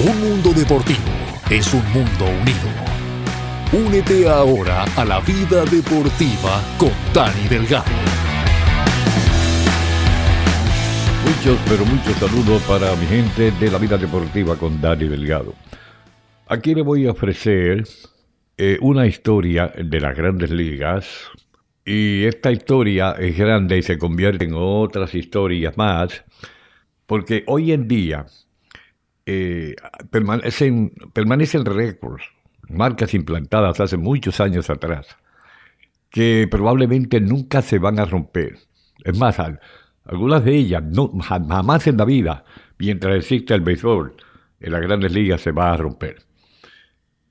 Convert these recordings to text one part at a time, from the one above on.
Un mundo deportivo es un mundo unido. Únete ahora a la vida deportiva con Dani Delgado. Muchos saludos para mi gente de la vida deportiva con Dani Delgado. Aquí le voy a ofrecer una historia de las Grandes Ligas. Y esta historia es grande y se convierte en otras historias más, porque hoy en día permanecen récords, marcas implantadas hace muchos años atrás, que probablemente nunca se van a romper. Es más, algunas de ellas jamás en la vida, mientras exista el béisbol, en las Grandes Ligas se va a romper.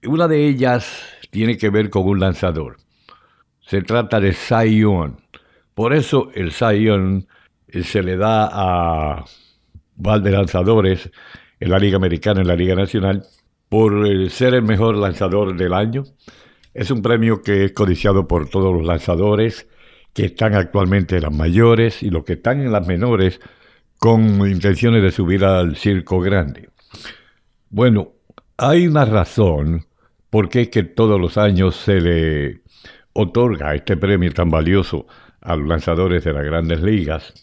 Una de ellas tiene que ver con un lanzador. Se trata de Cy Young. Por eso el Cy Young se le da a par de lanzadores en la Liga Americana, en la Liga Nacional, por ser el mejor lanzador del año. Es un premio que es codiciado por todos los lanzadores que están actualmente en las mayores y los que están en las menores con intenciones de subir al circo grande. Bueno, hay una razón por qué es que todos los años se le otorga este premio tan valioso a los lanzadores de las Grandes Ligas,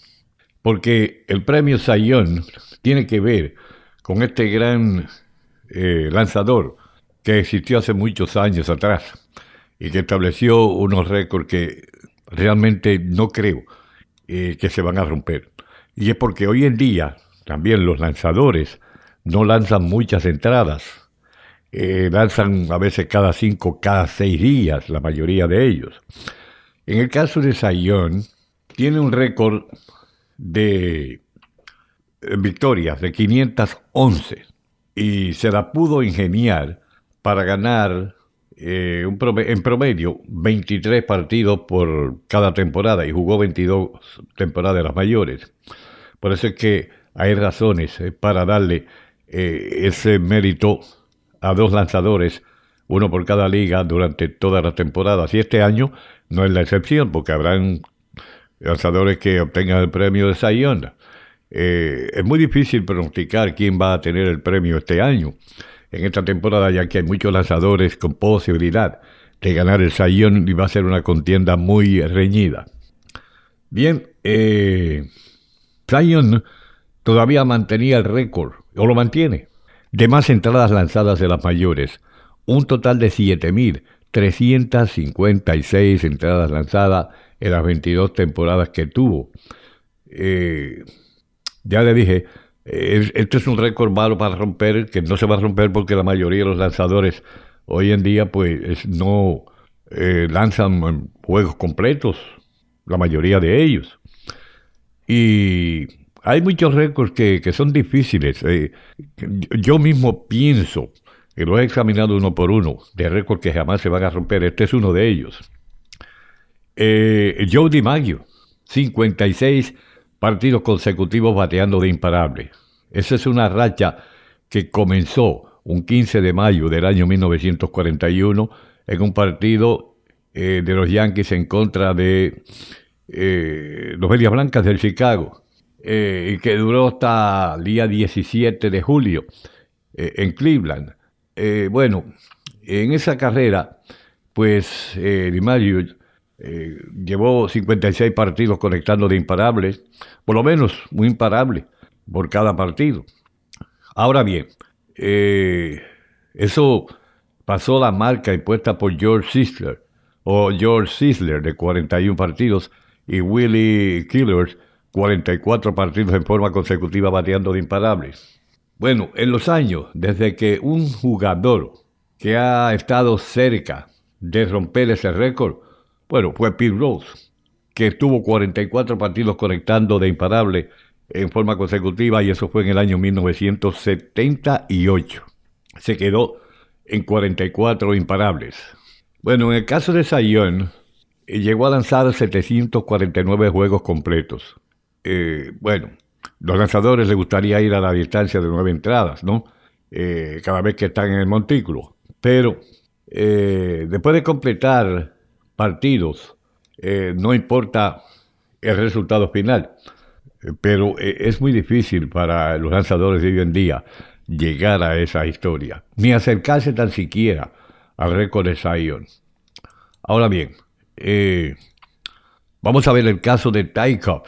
porque el premio Cy Young tiene que ver con este gran lanzador que existió hace muchos años atrás y que estableció unos récords que realmente no creo que se van a romper. Y es porque hoy en día también los lanzadores no lanzan muchas entradas. Lanzan a veces cada 5, cada 6 días, la mayoría de ellos. En el caso de Cy Young, tiene un récord de victorias de 511 y se la pudo ingeniar para ganar en promedio 23 partidos por cada temporada y jugó 22 temporadas de las mayores. Por eso es que hay razones para darle ese mérito a 2 lanzadores, uno por cada liga durante todas las temporadas. Y este año no es la excepción, porque habrán lanzadores que obtengan el premio de Cy Young. Es muy difícil pronosticar quién va a tener el premio este año, en esta temporada, ya que hay muchos lanzadores con posibilidad de ganar el Cy Young y va a ser una contienda muy reñida. Bien, Cy Young todavía mantenía el récord, o lo mantiene, de más entradas lanzadas de las mayores, un total de 7.356 entradas lanzadas en las 22 temporadas que tuvo. Ya le dije, este es un récord malo para romper, que no se va a romper porque la mayoría de los lanzadores hoy en día pues no lanzan juegos completos, la mayoría de ellos. Y hay muchos récords que son difíciles. Yo mismo pienso, que lo he examinado uno por uno, de récords que jamás se van a romper. Este es uno de ellos. Joe DiMaggio, 56 partidos consecutivos bateando de imparable. Esa es una racha que comenzó un 15 de mayo del año 1941 en un partido de los Yankees en contra de los Medias Blancas del Chicago. Y que duró hasta el día 17 de julio en Cleveland. Bueno, en esa carrera, pues DiMaggio llevó 56 partidos conectando de imparables, por lo menos un imparable por cada partido. Ahora bien, eso pasó la marca impuesta por George Sisler de 41 partidos y Willie Killers 44 partidos en forma consecutiva bateando de imparables. Bueno, en los años, desde que un jugador que ha estado cerca de romper ese récord, bueno, fue Pete Rose, que estuvo 44 partidos conectando de imparable en forma consecutiva, y eso fue en el año 1978. Se quedó en 44 imparables. Bueno, en el caso de Cy Young, llegó a lanzar 749 juegos completos. Bueno, los lanzadores les gustaría ir a la distancia de 9 entradas, ¿no? Cada vez que están en el montículo. Pero después de completar partidos, no importa el resultado final. Pero es muy difícil para los lanzadores de hoy en día llegar a esa historia, ni acercarse tan siquiera al récord de Cy Young. Ahora bien, vamos a ver el caso de Ty Cobb,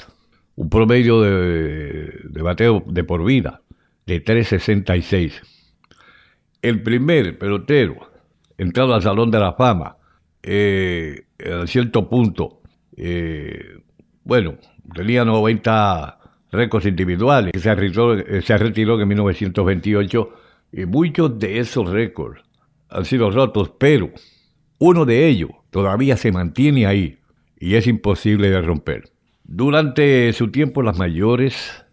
un promedio de bateo de por vida de 3.66. El primer pelotero entrado al Salón de la Fama, a cierto punto, tenía 90 récords individuales, se retiró en 1928, y muchos de esos récords han sido rotos, pero uno de ellos todavía se mantiene ahí y es imposible de romper. Durante su tiempo en las mayores,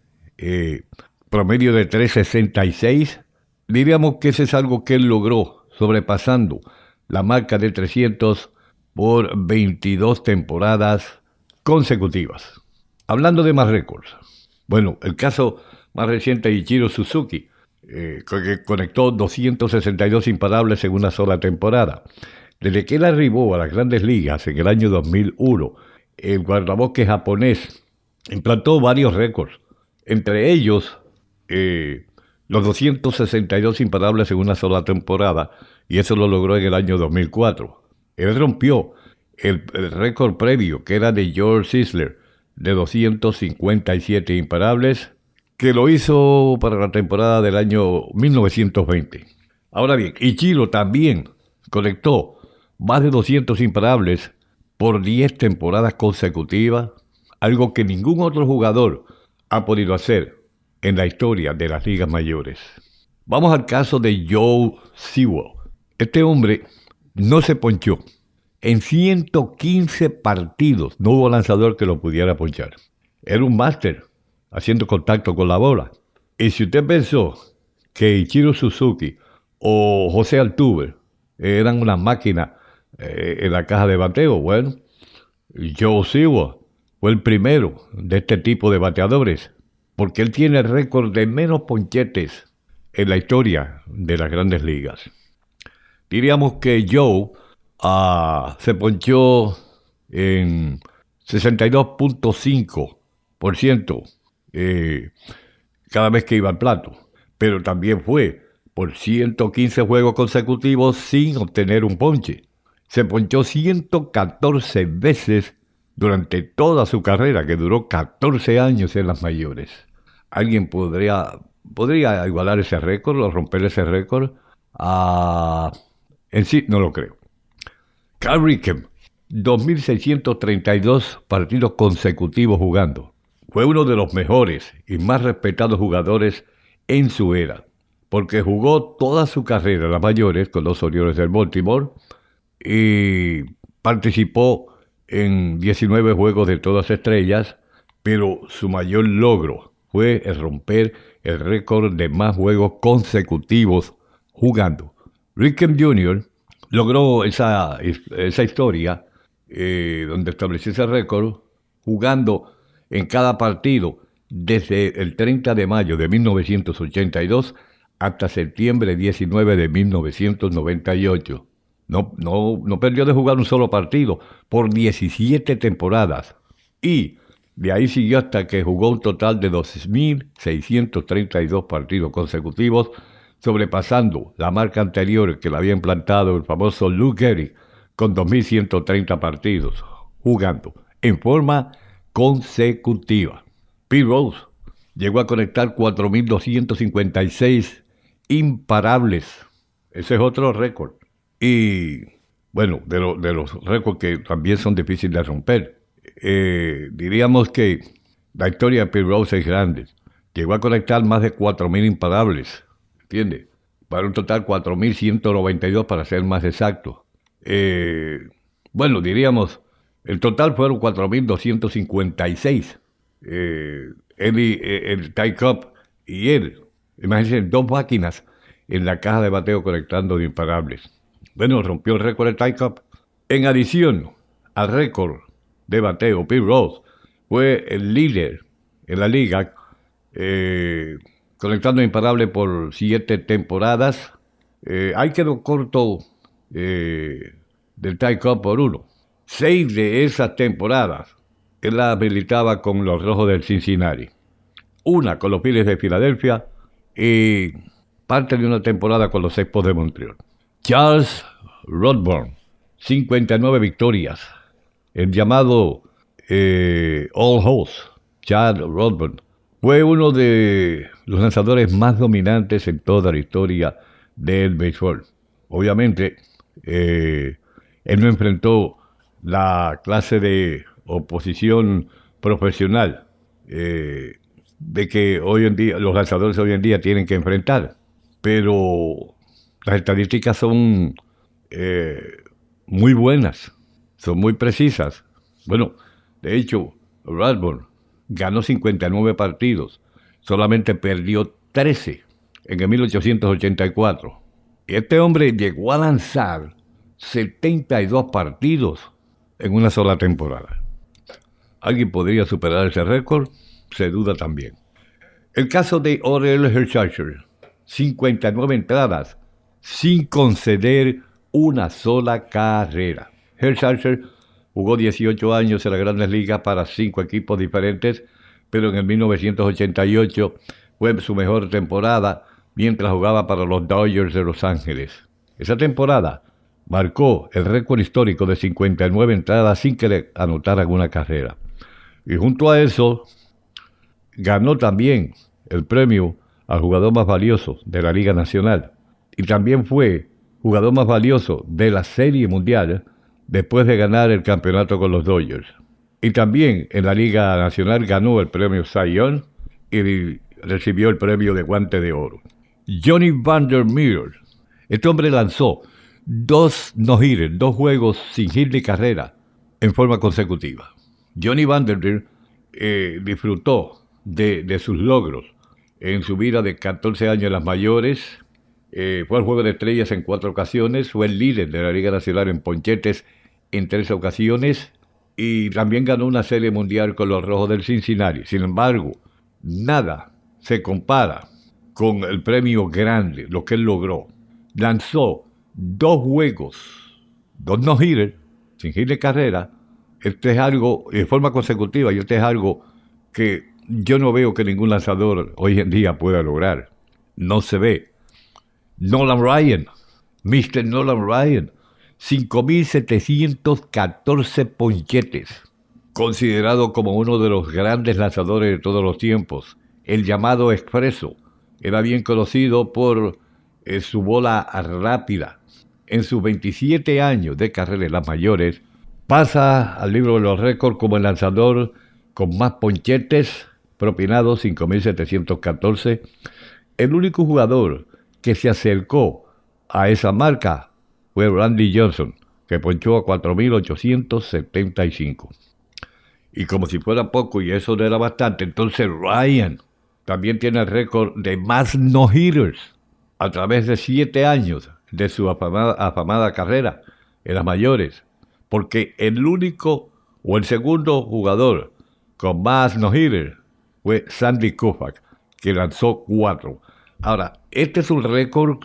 promedio de 3.66, diríamos que ese es algo que él logró, sobrepasando la marca de 300 por 22 temporadas consecutivas. Hablando de más récords, el caso más reciente de Ichiro Suzuki, que conectó 262 imparables en una sola temporada. Desde que él arribó a las Grandes Ligas en el año 2001, el guardabosques japonés implantó varios récords, entre ellos los 262 imparables en una sola temporada, y eso lo logró en el año 2004. Él rompió el récord previo, que era de George Sisler, de 257 imparables, que lo hizo para la temporada del año 1920. Ahora bien, Ichiro también conectó más de 200 imparables por 10 temporadas consecutivas, algo que ningún otro jugador ha podido hacer en la historia de las ligas mayores. Vamos al caso de Joe Sewell. Este hombre no se ponchó. En 115 partidos no hubo lanzador que lo pudiera ponchar. Era un máster haciendo contacto con la bola. Y si usted pensó que Ichiro Suzuki o José Altuve eran una máquina en la caja de bateo, Joe Sewell fue el primero de este tipo de bateadores, porque él tiene el récord de menos ponchetes en la historia de las Grandes Ligas. Diríamos que Joe se ponchó en 62.5% cada vez que iba al plato, pero también fue por 115 juegos consecutivos sin obtener un ponche. Se ponchó 114 veces durante toda su carrera, que duró 14 años en las mayores. ¿Alguien podría igualar ese récord o romper ese récord? En sí, no lo creo. Cal Ripken, 2.632 partidos consecutivos jugando. Fue uno de los mejores y más respetados jugadores en su era, porque jugó toda su carrera en las mayores con los Orioles del Baltimore y participó en 19 juegos de todas estrellas, pero su mayor logro fue el romper el récord de más juegos consecutivos jugando. Ripken Jr. logró esa historia donde estableció ese récord jugando en cada partido desde el 30 de mayo de 1982 hasta septiembre 19 de 1998. No perdió de jugar un solo partido por 17 temporadas. Y de ahí siguió hasta que jugó un total de 2.632 partidos consecutivos, sobrepasando la marca anterior que le había implantado el famoso Lou Gehrig con 2.130 partidos, jugando en forma consecutiva. Pete Rose llegó a conectar 4.256 imparables. Ese es otro récord. Y, de los récords que también son difíciles de romper. Diríamos que la historia de Pete Rose es grande. Llegó a conectar más de 4.000 imparables, ¿entiende? Para un total 4.192 para ser más exacto. Diríamos, el total fueron 4.256. El Ty Cobb y él, imagínense, 2 máquinas en la caja de bateo conectando de imparables. Rompió el récord de Ty Cobb. En adición al récord de bateo, Pete Rose fue el líder en la liga, conectando imparable por 7 temporadas. Ahí quedó corto del Ty Cobb por 1. 6 de esas temporadas él la habilitaba con los Rojos del Cincinnati, 1 con los Phillies de Filadelfia y parte de una temporada con los Expos de Montreal. Charles Rodburn, 59 victorias. El llamado All Host, Charles Rodburn, fue uno de los lanzadores más dominantes en toda la historia del béisbol. Obviamente, él no enfrentó la clase de oposición profesional de que hoy en día los lanzadores hoy en día tienen que enfrentar, pero las estadísticas son muy buenas, son muy precisas. Bueno, de hecho, Radbourn ganó 59 partidos, solamente perdió 13 en el 1884. Y este hombre llegó a lanzar 72 partidos en una sola temporada. ¿Alguien podría superar ese récord? Se duda también. El caso de Orel Hershiser, 59 entradas sin conceder una sola carrera. Hershiser jugó 18 años en las Grandes Ligas para 5 equipos diferentes, pero en el 1988 fue su mejor temporada mientras jugaba para los Dodgers de Los Ángeles. Esa temporada marcó el récord histórico de 59 entradas sin que le anotaran una carrera. Y junto a eso, ganó también el premio al jugador más valioso de la Liga Nacional. Y también fue jugador más valioso de la Serie Mundial después de ganar el campeonato con los Dodgers. Y también en la Liga Nacional ganó el premio Cy Young y recibió el premio de Guante de Oro. Johnny Vander Meer, este hombre lanzó 2 no-hitters, 2 juegos sin hit ni carrera en forma consecutiva. Johnny Vander Meer disfrutó de sus logros en su vida de 14 años en las mayores. Fue al Juego de Estrellas en 4 ocasiones, fue el líder de la Liga Nacional en ponchetes en 3 ocasiones y también ganó una Serie Mundial con los Rojos del Cincinnati. Sin embargo, nada se compara con el premio grande, lo que él logró. Lanzó 2 juegos, 2 no-hitters, sin hit de carrera. Este es algo, de forma consecutiva, y este es algo que yo no veo que ningún lanzador hoy en día pueda lograr. No se ve. Nolan Ryan, Mr. Nolan Ryan, 5,714 ponchetes, considerado como uno de los grandes lanzadores de todos los tiempos. El llamado expreso, era bien conocido por su bola rápida. En sus 27 años de carrera en las mayores, pasa al libro de los récords como el lanzador con más ponchetes propinados, 5,714. El único jugador que se acercó a esa marca fue Randy Johnson, que ponchó a 4,875. Y como si fuera poco, y eso no era bastante, entonces Ryan también tiene el récord de más no-hitters a través de 7 años de su afamada carrera en las mayores, porque el único o el segundo jugador con más no-hitters fue Sandy Koufax, que lanzó 4. Ahora, este es un récord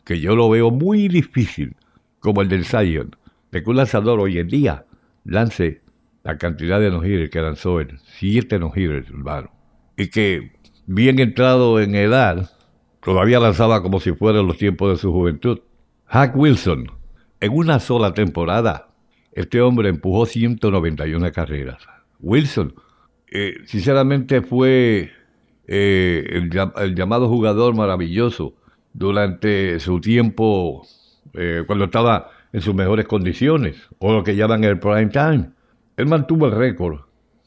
que yo lo veo muy difícil, como el del Cy Young, de que un lanzador hoy en día lance la cantidad de no-hitters que lanzó él, 7 no-hitters, hermano, y que bien entrado en edad, todavía lanzaba como si fueran los tiempos de su juventud. Hank Wilson, en una sola temporada, este hombre empujó 191 carreras. Wilson, sinceramente fue el llamado jugador maravilloso durante su tiempo, cuando estaba en sus mejores condiciones, o lo que llaman el prime time. Él mantuvo el récord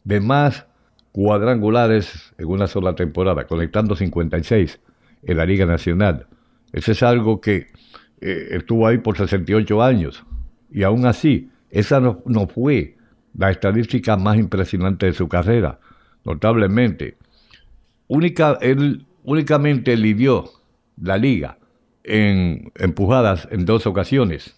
de más cuadrangulares en una sola temporada, conectando 56 en la Liga Nacional. Eso es algo que estuvo ahí por 68 años, y aún así, esa no fue la estadística más impresionante de su carrera, notablemente. Él únicamente lidió la liga en empujadas en 2 ocasiones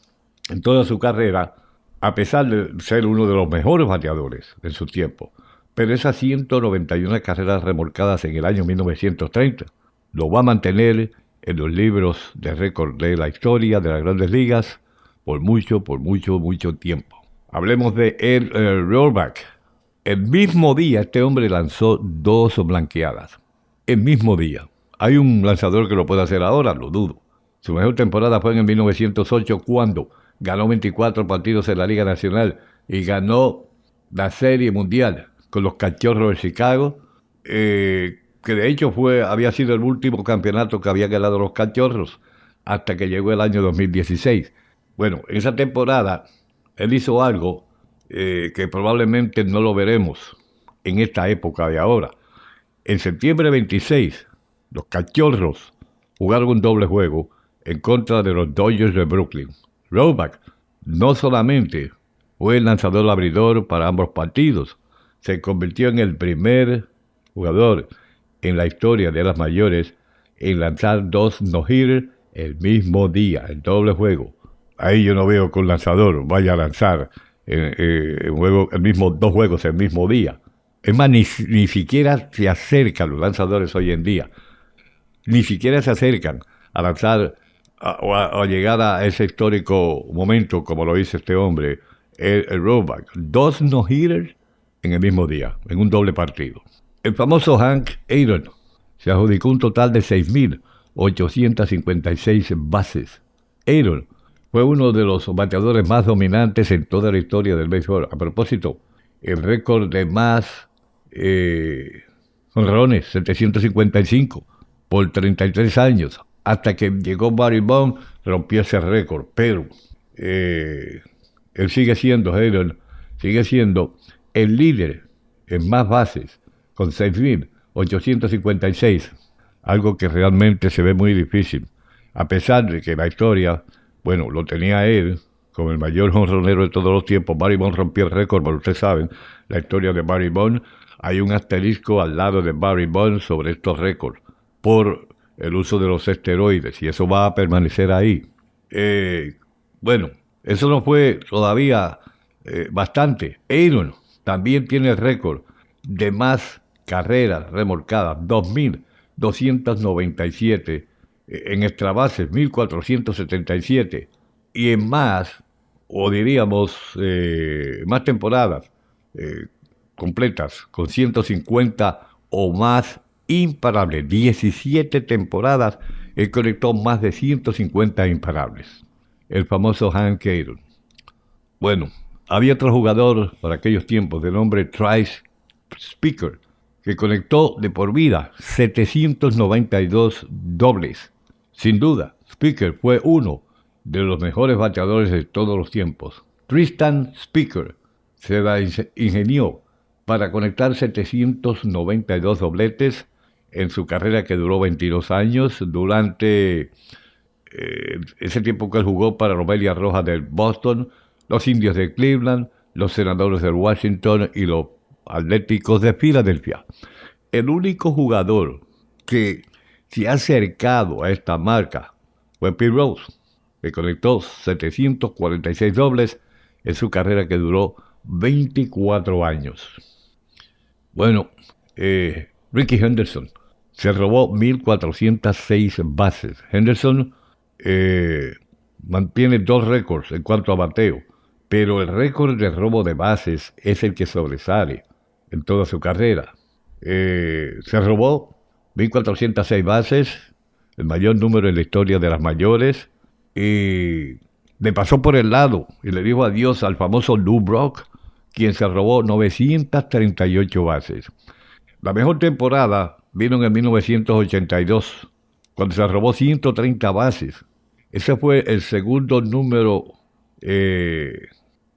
en toda su carrera, a pesar de ser uno de los mejores bateadores en su tiempo. Pero esas 191 carreras remolcadas en el año 1930 lo va a mantener en los libros de récord de la historia de las Grandes Ligas por mucho tiempo. Hablemos de Ed Rohrbaugh. El mismo día este hombre lanzó 2 blanqueadas. El mismo día. ¿Hay un lanzador que lo pueda hacer ahora? Lo dudo. Su mejor temporada fue en el 1908 cuando ganó 24 partidos en la Liga Nacional y ganó la Serie Mundial con los Cachorros de Chicago, que de hecho había sido el último campeonato que había ganado los Cachorros hasta que llegó el año 2016. Bueno, en esa temporada él hizo algo que probablemente no lo veremos en esta época de ahora. En septiembre 26, los Cachorros jugaron un doble juego en contra de los Dodgers de Brooklyn. Roback no solamente fue el lanzador abridor para ambos partidos, se convirtió en el primer jugador en la historia de las mayores en lanzar 2 no-hitters el mismo día, el doble juego. Ahí yo no veo que un lanzador vaya a lanzar dos juegos el mismo día. Es más, ni siquiera se acercan los lanzadores hoy en día. Ni siquiera se acercan a lanzar o a llegar a ese histórico momento como lo hizo este hombre, el Roback. 2 no-hitters en el mismo día, en un doble partido. El famoso Hank Aaron se adjudicó un total de 6.856 bases. Aaron fue uno de los bateadores más dominantes en toda la historia del béisbol. A propósito, el récord de más jonrones, 755, por 33 años. Hasta que llegó Barry Bonds, rompió ese récord. Pero él Aaron sigue siendo el líder en más bases, con 6.856. Algo que realmente se ve muy difícil. A pesar de que la historia, bueno, lo tenía él como el mayor jonronero de todos los tiempos. Barry Bonds rompió el récord, pero ustedes saben, la historia de Barry Bonds, hay un asterisco al lado de Barry Bonds sobre estos récords, por el uso de los esteroides, y eso va a permanecer ahí. Bueno, eso no fue todavía bastante. Aaron también tiene el récord de más carreras remolcadas, 2.297, en extra bases, 1.477, y en más, o diríamos, más temporadas completas, con 150 o más imparables. 17 temporadas, él conectó más de 150 imparables. El famoso Hank Aaron. Bueno, había otro jugador para aquellos tiempos de nombre Trace Speaker, que conectó de por vida 792 dobles. Sin duda, Speaker fue uno de los mejores bateadores de todos los tiempos. Tristan Speaker se la ingenió para conectar 792 dobletes en su carrera, que duró 22 años. Durante ese tiempo que él jugó para los Medias Rojas de Boston, los Indios de Cleveland, los Senadores de Washington y los Atléticos de Filadelfia. El único jugador que se ha acercado a esta marca fue Pete Rose, que conectó 746 dobles en su carrera, que duró 24 años. Bueno, Rickey Henderson se robó 1.406 bases. Henderson mantiene 2 récords en cuanto a bateo, pero el récord de robo de bases es el que sobresale en toda su carrera. Se robó 1.406 bases, el mayor número en la historia de las mayores, y le pasó por el lado y le dijo adiós al famoso Lou Brock, quien se robó 938 bases. La mejor temporada vino en el 1982, cuando se robó 130 bases. Ese fue el segundo número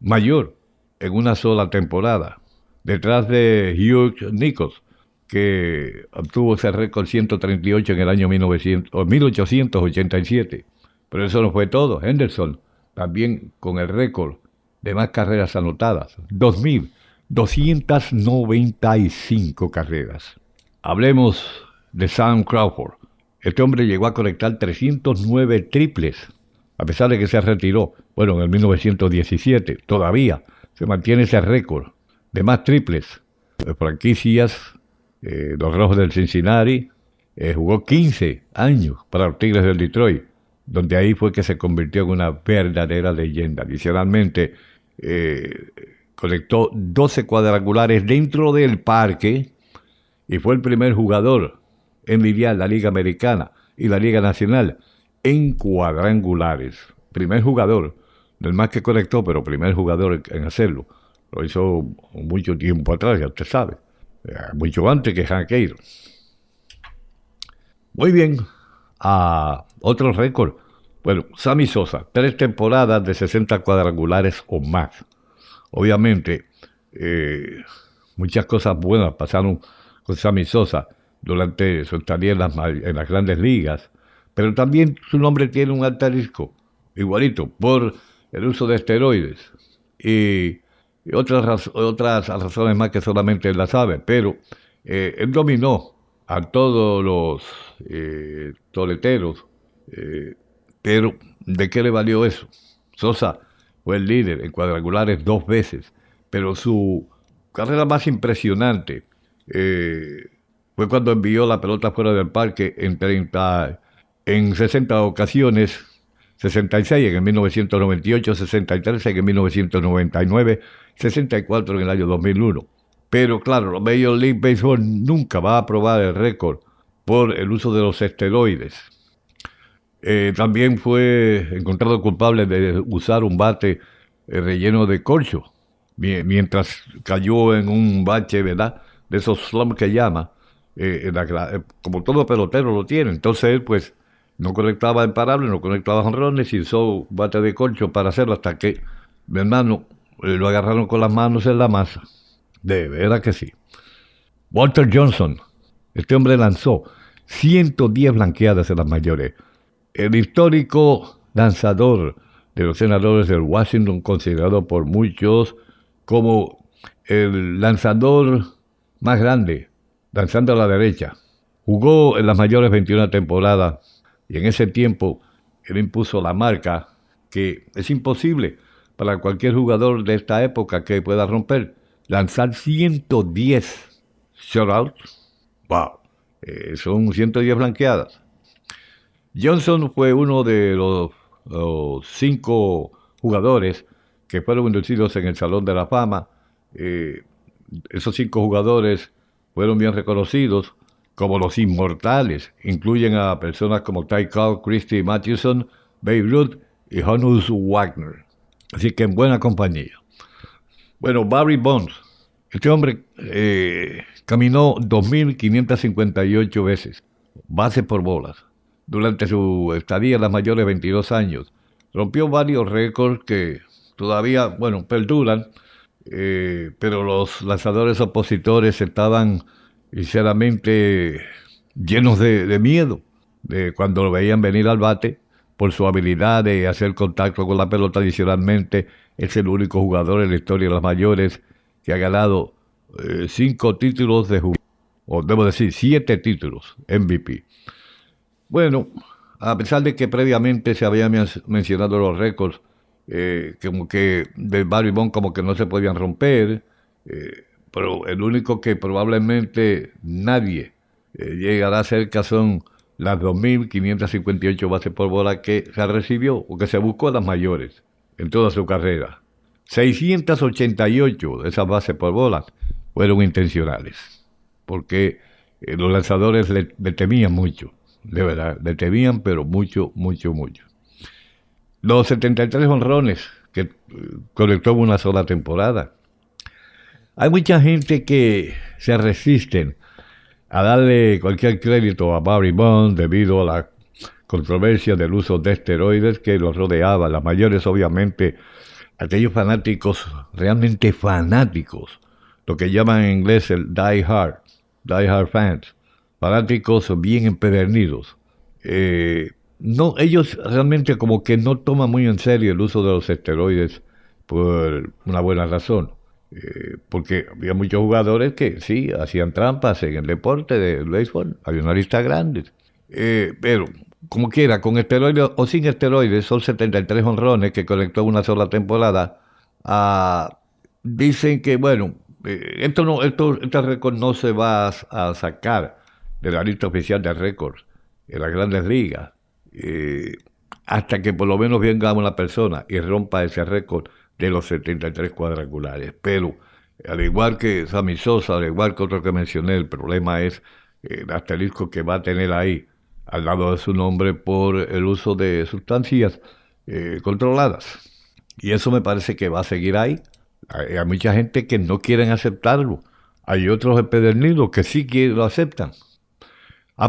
mayor en una sola temporada, detrás de Hugh Nichols, que obtuvo ese récord 138 en el año 1887. Pero eso no fue todo. Henderson también con el récord de más carreras anotadas, 2.295 carreras. Hablemos de Sam Crawford. Este hombre llegó a conectar 309 triples, a pesar de que se retiró. Bueno, en el 1917 todavía se mantiene ese récord de más triples. De franquicias, los Rojos del Cincinnati, jugó 15 años para los Tigres del Detroit, donde ahí fue que se convirtió en una verdadera leyenda. Adicionalmente, conectó 12 cuadrangulares dentro del parque y fue el primer jugador en lidiar la Liga Americana y la Liga Nacional en cuadrangulares. Primer jugador, no el más que conectó, pero primer jugador en hacerlo. Lo hizo mucho tiempo atrás, ya usted sabe. Mucho antes que Hank Aaron. Muy bien. Otro récord. Bueno, Sammy Sosa, 3 temporadas de 60 cuadrangulares o más. Obviamente, muchas cosas buenas pasaron con Sammy Sosa durante su estadía en las grandes ligas, pero también su nombre tiene un asterisco, igualito, por el uso de esteroides y otras razones más que solamente él la sabe, pero él dominó a todos los toleteros, pero ¿de qué le valió eso? Sosa fue el líder en cuadrangulares 2 veces, pero su carrera más impresionante fue cuando envió la pelota fuera del parque en 60 ocasiones, 66 en el 1998, 63 en el 1999, 64 en el año 2001. Pero claro, la Major League Baseball nunca va a aprobar el récord por el uso de los esteroides. También fue encontrado culpable de usar un bate relleno de corcho, mientras cayó en un bache, ¿verdad?, de esos slumps que llama, como todo pelotero lo tiene. Entonces él, pues, no conectaba imparables, no conectaba jonrones y usó bate de corcho para hacerlo hasta que, mi hermano, lo agarraron con las manos en la masa. De veras que sí. Walter Johnson, este hombre lanzó 110 blanqueadas en las mayores. El histórico lanzador de los Senadores del Washington, considerado por muchos como el lanzador más grande, lanzando a la derecha. Jugó en las mayores 21 temporadas y en ese tiempo él impuso la marca que es imposible para cualquier jugador de esta época que pueda romper. Lanzar 110 shutouts. ¡Wow! Son 110 blanqueadas. Johnson fue uno de los 5 jugadores que fueron inducidos en el Salón de la Fama. Esos 5 jugadores fueron bien reconocidos como los inmortales. Incluyen a personas como Ty Cobb, Christy Mathewson, Babe Ruth y Honus Wagner. Así que en buena compañía. Bueno, Barry Bonds. Este hombre caminó 2.558 veces, bases por bolas, durante su estadía en las mayores 22 años. Rompió varios récords que todavía, bueno, perduran, pero los lanzadores opositores estaban sinceramente llenos de miedo de cuando lo veían venir al bate por su habilidad de hacer contacto con la pelota. Adicionalmente, es el único jugador en la historia de las mayores que ha ganado 5 títulos de jugador, o debo decir 7 títulos MVP. Bueno, a pesar de que previamente se habían mencionado los récords, como que de Barry Bonds como que no se podían romper, pero el único que probablemente nadie llegará cerca son las 2.558 bases por bola que se recibió o que se buscó a las mayores en toda su carrera. 688 de esas bases por bola fueron intencionales, porque los lanzadores le temían mucho, de verdad, le temían, pero mucho, mucho, mucho. Los 73 jonrones que conectó en una sola temporada. Hay mucha gente que se resisten a darle cualquier crédito a Barry Bonds debido a la controversia del uso de esteroides que los rodeaba. Las mayores, obviamente, aquellos fanáticos, realmente fanáticos, lo que llaman en inglés el die hard fans, fanáticos bien empedernidos. No, ellos realmente como que no toman muy en serio el uso de los esteroides por una buena razón. Porque había muchos jugadores que sí hacían trampas en el deporte del béisbol, había una lista grande, pero como quiera, con esteroides o sin esteroides, son 73 jonrones que conectó en una sola temporada. Dicen que bueno, este récord no se va a sacar de la lista oficial de récords en las grandes ligas hasta que por lo menos venga una persona y rompa ese récord de los 73 cuadrangulares. Pero al igual que Sammy Sosa, al igual que otro que mencioné, el problema es el asterisco que va a tener ahí al lado de su nombre por el uso de sustancias controladas. Y eso me parece que va a seguir ahí. Hay mucha gente que no quieren aceptarlo. Hay otros empedernidos que sí que lo aceptan.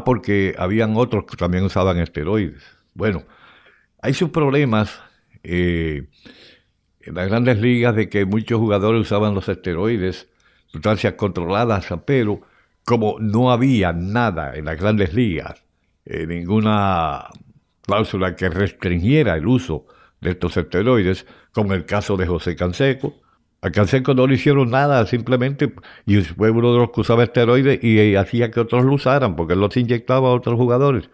Porque habían otros que también usaban esteroides. Bueno, hay sus problemas en las grandes ligas de que muchos jugadores usaban los esteroides, sustancias controladas, pero como no había nada en las grandes ligas, ninguna cláusula que restringiera el uso de estos esteroides, como el caso de José Canseco. A Canseco no le hicieron nada, simplemente, y fue uno de los que usaba esteroides y hacía que otros lo usaran, porque él los inyectaba a otros jugadores.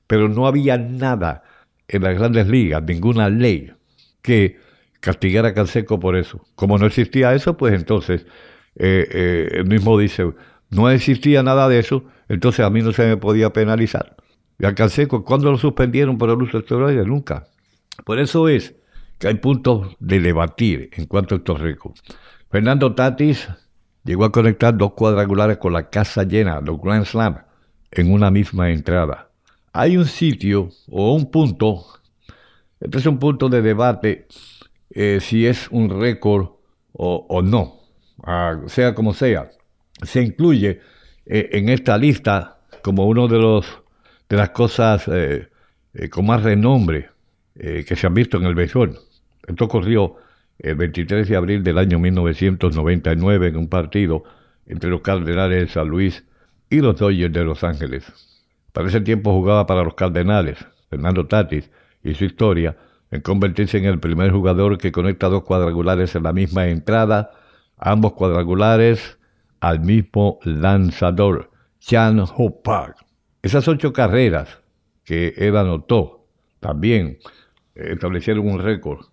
Pero no había nada en las grandes ligas, ninguna ley que castigara a Canseco por eso. Como no existía eso, pues entonces, él mismo dice, no existía nada de eso, entonces a mí no se me podía penalizar. Y a Canseco, ¿cuándo lo suspendieron por el uso de esteroides? Nunca. Por eso es que hay puntos de debatir en cuanto a estos récords. Fernando Tatis llegó a conectar 2 cuadrangulares con la casa llena, los Grand Slam, en una misma entrada. Hay un sitio o un punto, este es un punto de debate, si es un récord o no, sea como sea. Se incluye en esta lista como uno de las cosas con más renombre que se han visto en el béisbol. Esto ocurrió el 23 de abril del año 1999 en un partido entre los Cardenales de San Luis y los Dodgers de Los Ángeles. Para ese tiempo jugaba para los Cardenales. Fernando Tatis y su historia en convertirse en el primer jugador que conecta 2 cuadrangulares en la misma entrada, ambos cuadrangulares al mismo lanzador, Chan Ho Park. Esas 8 carreras que él anotó también establecieron un récord.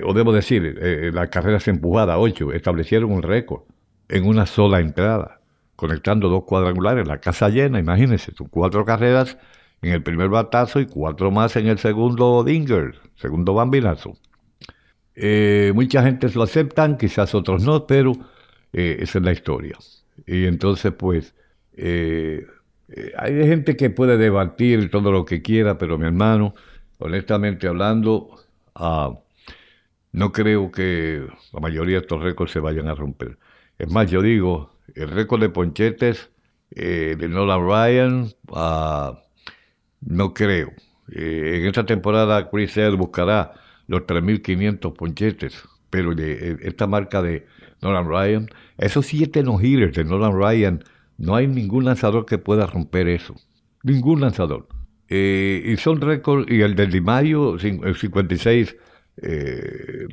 O debo decir, las carreras empujadas, 8, establecieron un récord en una sola entrada, conectando 2 cuadrangulares, la casa llena, imagínense, son 4 carreras en el primer batazo y 4 más en el segundo dinger, segundo bambinazo. Mucha gente lo aceptan, quizás otros no, pero esa es la historia. Y entonces, pues, hay gente que puede debatir todo lo que quiera, pero mi hermano, honestamente hablando, no creo que la mayoría de estos récords se vayan a romper. Es más, yo digo, el récord de ponchetes de Nolan Ryan, no creo. En esta temporada Chris Sale buscará los 3.500 ponchetes, pero esta marca de Nolan Ryan, esos 7 no-hitters de Nolan Ryan, no hay ningún lanzador que pueda romper eso. Ningún lanzador. Y son récords, y el del DiMaggio, 56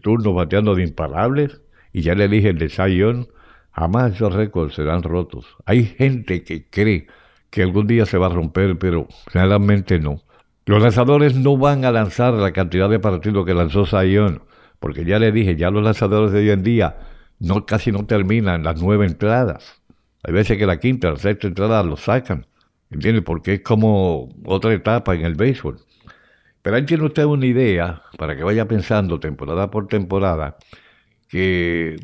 turnos bateando de imparables, y ya le dije el de Cy Young, jamás esos récords serán rotos. Hay gente que cree que algún día se va a romper, pero generalmente no. Los lanzadores no van a lanzar la cantidad de partidos que lanzó Cy Young, porque ya le dije, ya los lanzadores de hoy en día casi no terminan las 9 entradas. Hay veces que la quinta, la sexta entrada los sacan, ¿entiende? Porque es como otra etapa en el béisbol. Pero ahí tiene usted una idea, para que vaya pensando temporada por temporada, que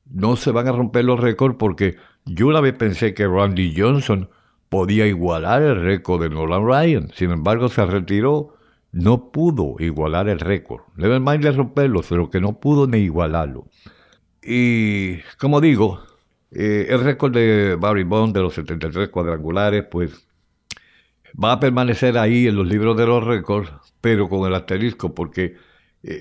no se van a romper los récords, porque yo una vez pensé que Randy Johnson podía igualar el récord de Nolan Ryan. Sin embargo, se retiró, no pudo igualar el récord. Never mind de romperlo, pero que no pudo ni igualarlo. Y, como digo, el récord de Barry Bonds de los 73 cuadrangulares, pues va a permanecer ahí en los libros de los récords, pero con el asterisco, porque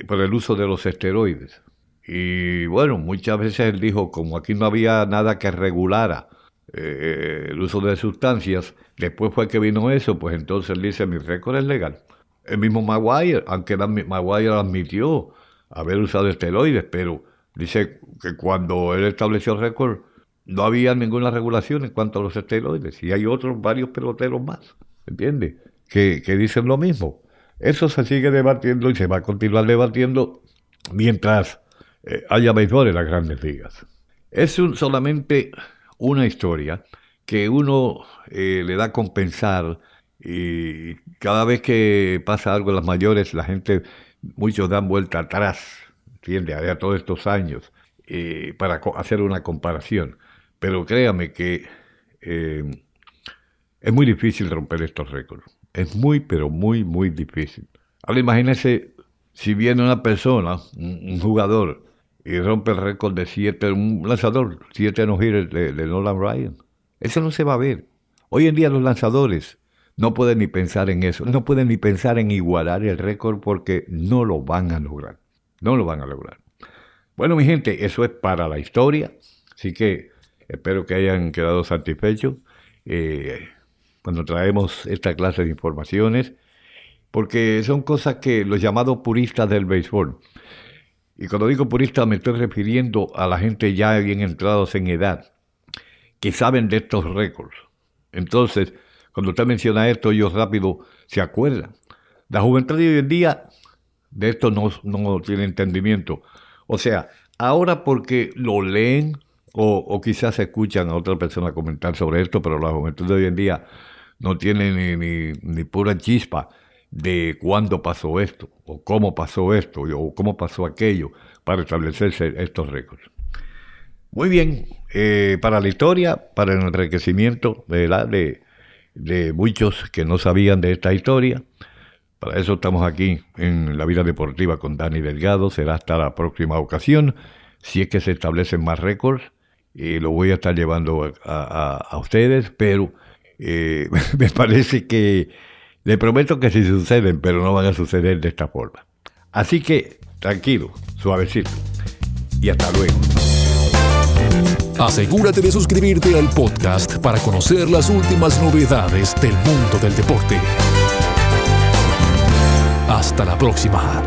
por el uso de los esteroides. Y bueno, muchas veces él dijo, como aquí no había nada que regulara el uso de sustancias, después fue que vino eso, pues entonces él dice, mi récord es legal. El mismo Maguire, aunque Maguire admitió haber usado esteroides, pero dice que cuando él estableció el récord, no había ninguna regulación en cuanto a los esteroides, y hay varios peloteros más, ¿entiendes? Que dicen lo mismo. Eso se sigue debatiendo y se va a continuar debatiendo mientras haya béisbol en las grandes ligas. Es solamente una historia que uno le da a compensar, y cada vez que pasa algo en las mayores, la gente, muchos dan vuelta atrás, ¿entiendes? A todos estos años, para hacer una comparación. Pero créame que Es muy difícil romper estos récords. Es muy, pero muy, muy difícil. Ahora imagínense si viene una persona, un jugador, y rompe el récord de 7, un lanzador, 7 no-hitters de Nolan Ryan. Eso no se va a ver. Hoy en día los lanzadores no pueden ni pensar en eso, no pueden ni pensar en igualar el récord porque no lo van a lograr. No lo van a lograr. Bueno, mi gente, eso es para la historia, así que espero que hayan quedado satisfechos cuando traemos esta clase de informaciones, porque son cosas que los llamados puristas del béisbol, y cuando digo purista me estoy refiriendo a la gente ya bien entrados en edad, que saben de estos récords. Entonces, cuando usted menciona esto, ellos rápido se acuerdan. La juventud de hoy en día de esto no tiene entendimiento. O sea, ahora porque lo leen o quizás escuchan a otra persona comentar sobre esto, pero la juventud de hoy en día no tiene ni pura chispa de cuándo pasó esto, o cómo pasó esto, o cómo pasó aquello, para establecerse estos récords. Muy bien, para la historia, para el enriquecimiento de muchos que no sabían de esta historia, para eso estamos aquí en La Vida Deportiva con Dani Delgado. Será hasta la próxima ocasión, si es que se establecen más récords, lo voy a estar llevando a ustedes, pero me parece que les prometo que sí suceden, pero no van a suceder de esta forma. Así que, tranquilo, suavecito. Y hasta luego. Asegúrate de suscribirte al podcast para conocer las últimas novedades del mundo del deporte. Hasta la próxima.